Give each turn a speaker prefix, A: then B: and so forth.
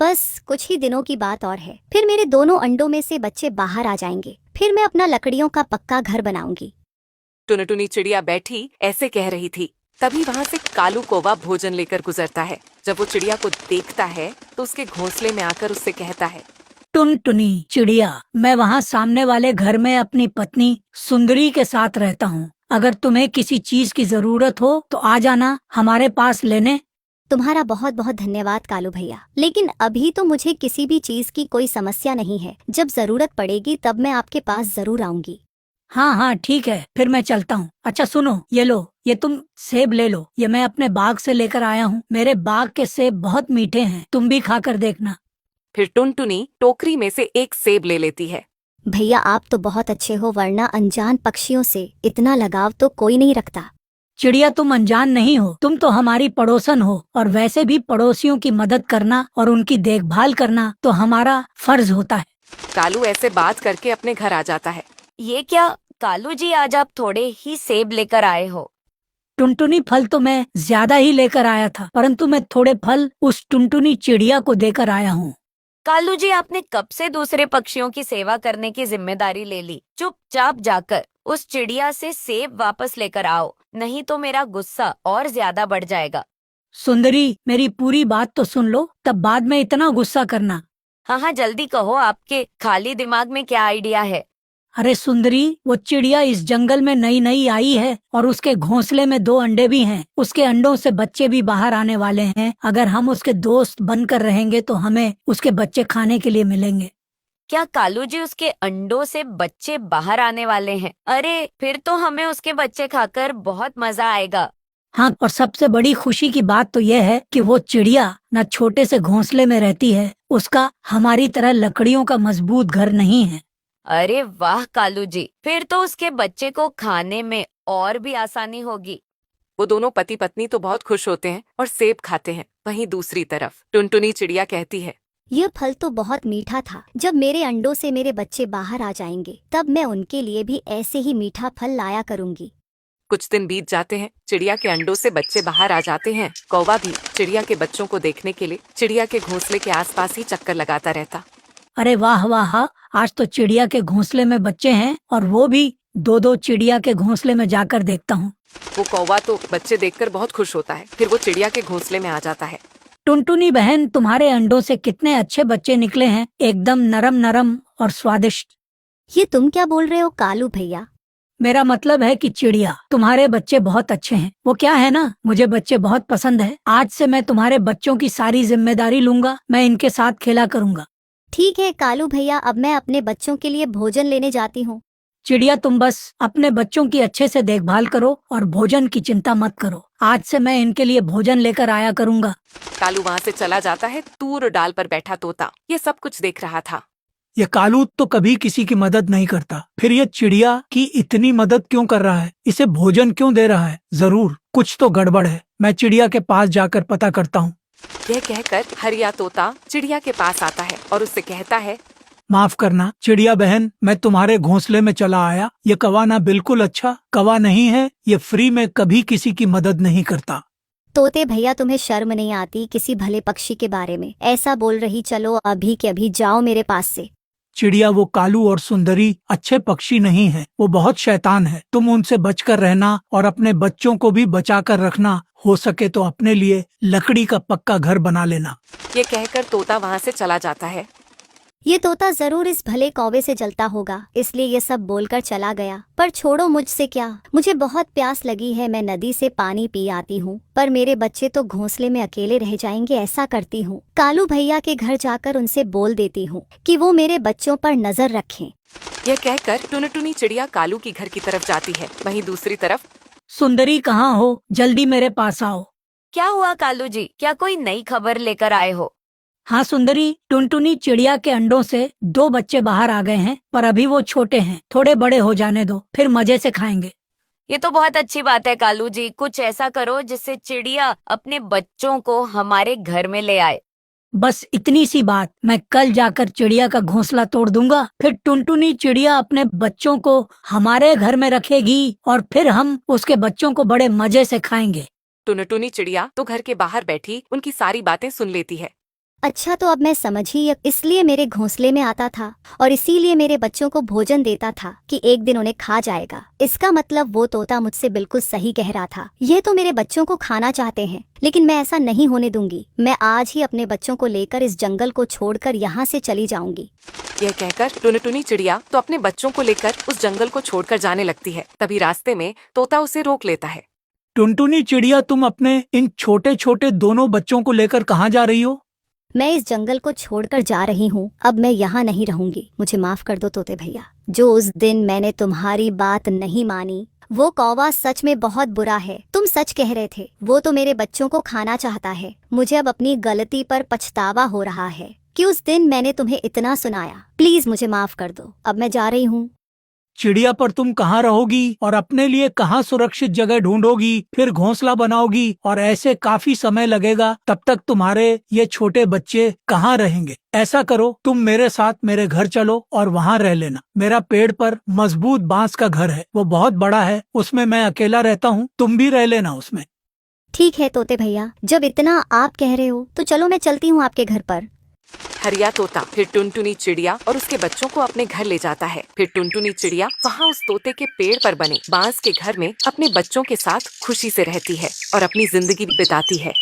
A: बस कुछ ही दिनों की बात और है, फिर मेरे दोनों अंडों में से बच्चे बाहर आ जाएंगे। फिर मैं अपना लकड़ियों का पक्का घर बनाऊंगी।
B: टुनटुनी चिड़िया बैठी ऐसे कह रही थी, तभी वहाँ से कालू कौवा भोजन लेकर गुजरता है। जब वो चिड़िया को देखता है तो उसके घोंसले में आकर उससे कहता है,
C: टुनटुनी चिड़िया, मैं वहाँ सामने वाले घर में अपनी पत्नी सुंदरी के साथ रहता हूँ। अगर तुम्हें किसी चीज की जरूरत हो तो आ जाना हमारे पास लेने।
A: तुम्हारा बहुत बहुत धन्यवाद कालू भैया, लेकिन अभी तो मुझे किसी भी चीज की कोई समस्या नहीं है। जब जरूरत पड़ेगी तब मैं आपके पास जरूर आऊंगी।
C: हाँ हाँ ठीक है, फिर मैं चलता हूँ। अच्छा सुनो, ये लो, ये तुम सेब ले लो। ये मैं अपने बाग से लेकर आया हूँ। मेरे बाग के सेब बहुत मीठे हैं, तुम भी खाकर देखना।
B: फिर टुनटुनी टोकरी में से एक सेब ले लेती है।
A: भैया आप तो बहुत अच्छे हो, वरना अनजान पक्षियों से इतना लगाव तो कोई नहीं रखता।
C: चिड़िया, तुम अनजान नहीं हो, तुम तो हमारी पड़ोसन हो, और वैसे भी पड़ोसियों की मदद करना और उनकी देखभाल करना तो हमारा फर्ज होता है।
B: कालू ऐसे बात करके अपने घर आ जाता है।
D: ये क्या कालू जी, आज आप थोड़े ही सेब लेकर आए हो?
C: टुनटुनी, फल तो मैं ज्यादा ही लेकर आया था, परंतु मैं थोड़े फल उस टुनटुनी चिड़िया को देकर आया हूँ।
D: कालू जी, आपने कब से दूसरे पक्षियों की सेवा करने की जिम्मेदारी ले ली? चुपचाप जाकर उस चिड़िया से सेब वापस लेकर आओ, नहीं तो मेरा गुस्सा और ज्यादा बढ़ जाएगा।
C: सुंदरी, मेरी पूरी बात तो सुन लो, तब बाद में इतना गुस्सा करना।
D: हाँ हाँ, जल्दी कहो, आपके खाली दिमाग में क्या आइडिया है?
C: अरे सुंदरी, वो चिड़िया इस जंगल में नई नई आई है और उसके घोंसले में 2 अंडे भी हैं। उसके अंडों से बच्चे भी बाहर आने वाले हैं। अगर हम उसके दोस्त बनकर रहेंगे तो हमें उसके बच्चे खाने के लिए मिलेंगे।
D: क्या कालू जी, उसके अंडों से बच्चे बाहर आने वाले हैं? अरे फिर तो हमें उसके बच्चे खाकर बहुत मजा आएगा।
C: हाँ, और सबसे बड़ी खुशी की बात तो यह है कि वो चिड़िया न छोटे से घोंसले में रहती है, उसका हमारी तरह लकड़ियों का मजबूत घर नहीं है।
D: अरे वाह कालू जी, फिर तो उसके बच्चे को खाने में और भी आसानी होगी।
B: वो दोनों पति पत्नी तो बहुत खुश होते हैं और सेब खाते हैं। वहीं दूसरी तरफ टुनटुनी चिड़िया कहती है,
A: यह फल तो बहुत मीठा था। जब मेरे अंडों से मेरे बच्चे बाहर आ जाएंगे तब मैं उनके लिए भी ऐसे ही मीठा फल लाया करूंगी।
B: कुछ दिन बीत जाते हैं। चिड़िया के अंडों से बच्चे बाहर आ जाते हैं। कौवा भी चिड़िया के बच्चों को देखने के लिए चिड़िया के घोंसले के आसपास ही चक्कर लगाता रहता।
C: अरे वाह वाह, आज तो चिड़िया के घोंसले में बच्चे हैं, और वो भी 2-2 चिड़िया के घोंसले में जाकर देखता हूँ।
B: वो कौवा तो बच्चे देखकर बहुत खुश होता है। फिर वो चिड़िया के घोंसले में आ जाता है।
C: टुनटुनी बहन, तुम्हारे अंडों से कितने अच्छे बच्चे निकले हैं, एकदम नरम नरम और स्वादिष्ट।
A: ये तुम क्या बोल रहे हो कालू भैया?
C: मेरा मतलब है कि चिड़िया, तुम्हारे बच्चे बहुत अच्छे हैं। वो क्या है ना, मुझे बच्चे बहुत पसंद है। आज से मैं तुम्हारे बच्चों की सारी जिम्मेदारी लूंगा। मैं इनके साथ खेला करूंगा।
A: ठीक है कालू भैया, अब मैं अपने बच्चों के लिए भोजन लेने जाती हूँ।
C: चिड़िया, तुम बस अपने बच्चों की अच्छे से देखभाल करो और भोजन की चिंता मत करो। आज से मैं इनके लिए भोजन लेकर आया करूंगा।
B: कालू वहाँ से चला जाता है। तूर डाल पर बैठा तोता ये सब कुछ देख रहा था।
E: ये कालू तो कभी किसी की मदद नहीं करता, फिर ये चिड़िया की इतनी मदद क्यों कर रहा है? इसे भोजन क्यों दे रहा है? जरूर कुछ तो गड़बड़ है। मैं चिड़िया के पास जाकर पता करता हूँ।
B: यह कहकर हरिया तोता चिड़िया के पास आता है और उससे कहता है,
E: माफ करना चिड़िया बहन, मैं तुम्हारे घोंसले में चला आया। ये कौवा ना बिल्कुल अच्छा कौवा नहीं है। ये फ्री में कभी किसी की मदद नहीं करता।
A: तोते भैया, तुम्हें शर्म नहीं आती किसी भले पक्षी के बारे में ऐसा बोल रही? चलो अभी के अभी जाओ मेरे पास से।
E: चिड़िया, वो कालू और सुंदरी अच्छे पक्षी नहीं है, वो बहुत शैतान है। तुम उनसे बचकर रहना और अपने बच्चों को भी बचा कर रखना। हो सके तो अपने लिए लकड़ी का पक्का घर बना लेना।
B: ये कहकर तोता वहाँ से चला जाता है।
A: ये तोता जरूर इस भले कौवे से जलता होगा, इसलिए ये सब बोलकर चला गया। पर छोड़ो, मुझसे क्या, मुझे बहुत प्यास लगी है। मैं नदी से पानी पी आती हूँ, पर मेरे बच्चे तो घोंसले में अकेले रह जाएंगे। ऐसा करती हूँ, कालू भैया के घर जाकर उनसे बोल देती हूँ कि वो मेरे बच्चों पर नजर रखें।
B: यह कहकर टुनटुनी चिड़िया कालू की घर की तरफ जाती है। वहीं दूसरी तरफ
C: सुंदरी, कहाँ हो? जल्दी मेरे पास आओ।
D: क्या हुआ कालू जी, क्या कोई नई खबर लेकर आए हो?
C: हाँ सुंदरी, टुनटुनी चिड़िया के अंडों से 2 बच्चे बाहर आ गए हैं, पर अभी वो छोटे हैं। थोड़े बड़े हो जाने दो, फिर मजे से खाएंगे।
D: ये तो बहुत अच्छी बात है कालू जी, कुछ ऐसा करो जिससे चिड़िया अपने बच्चों को हमारे घर में ले आए।
C: बस इतनी सी बात, मैं कल जाकर चिड़िया का घोंसला तोड़ दूंगा। फिर टुनटुनी चिड़िया अपने बच्चों को हमारे घर में रखेगी और फिर हम उसके बच्चों को बड़े मजे से खाएंगे।
B: टुनटुनी चिड़िया तो घर के बाहर बैठी उनकी सारी बातें सुन लेती है।
A: अच्छा तो अब मैं समझी, इसलिए मेरे घोंसले में आता था और इसीलिए मेरे बच्चों को भोजन देता था कि एक दिन उन्हें खा जाएगा। इसका मतलब वो तोता मुझसे बिल्कुल सही कह रहा था। ये तो मेरे बच्चों को खाना चाहते हैं, लेकिन मैं ऐसा नहीं होने दूंगी। मैं आज ही अपने बच्चों को लेकर इस जंगल को छोड़कर यहाँ से चली जाऊंगी।
B: यह कहकर टुनटुनी चिड़िया तो अपने बच्चों को लेकर उस जंगल को छोड़कर जाने लगती है। तभी रास्ते में तोता उसे रोक लेता है।
E: टुनटुनी चिड़िया, तुम अपने इन छोटे छोटे दोनों बच्चों को लेकर कहाँ जा रही हो?
A: मैं इस जंगल को छोड़कर जा रही हूँ। अब मैं यहाँ नहीं रहूंगी। मुझे माफ कर दो तोते भैया। जो उस दिन मैंने तुम्हारी बात नहीं मानी, वो कौवा सच में बहुत बुरा है। तुम सच कह रहे थे, वो तो मेरे बच्चों को खाना चाहता है। मुझे अब अपनी गलती पर पछतावा हो रहा है कि उस दिन मैंने तुम्हें इतना सुनाया। प्लीज मुझे माफ कर दो। अब मैं जा रही हूँ।
E: चिड़िया, पर तुम कहाँ रहोगी और अपने लिए कहाँ सुरक्षित जगह ढूंढोगी, फिर घोंसला बनाओगी, और ऐसे काफी समय लगेगा। तब तक तुम्हारे ये छोटे बच्चे कहाँ रहेंगे? ऐसा करो, तुम मेरे साथ मेरे घर चलो और वहाँ रह लेना। मेरा पेड़ पर मजबूत बांस का घर है, वो बहुत बड़ा है। उसमें मैं अकेला रहता हूँ, तुम भी रह लेना उसमें।
A: ठीक है तोते भैया, जब इतना आप कह रहे हो तो चलो मैं चलती हूँ आपके घर पर।
B: हरिया तोता फिर टुनटुनी चिड़िया और उसके बच्चों को अपने घर ले जाता है। फिर टुनटुनी चिड़िया वहाँ उस तोते के पेड़ पर बने बांस के घर में अपने बच्चों के साथ खुशी से रहती है और अपनी जिंदगी बिताती है।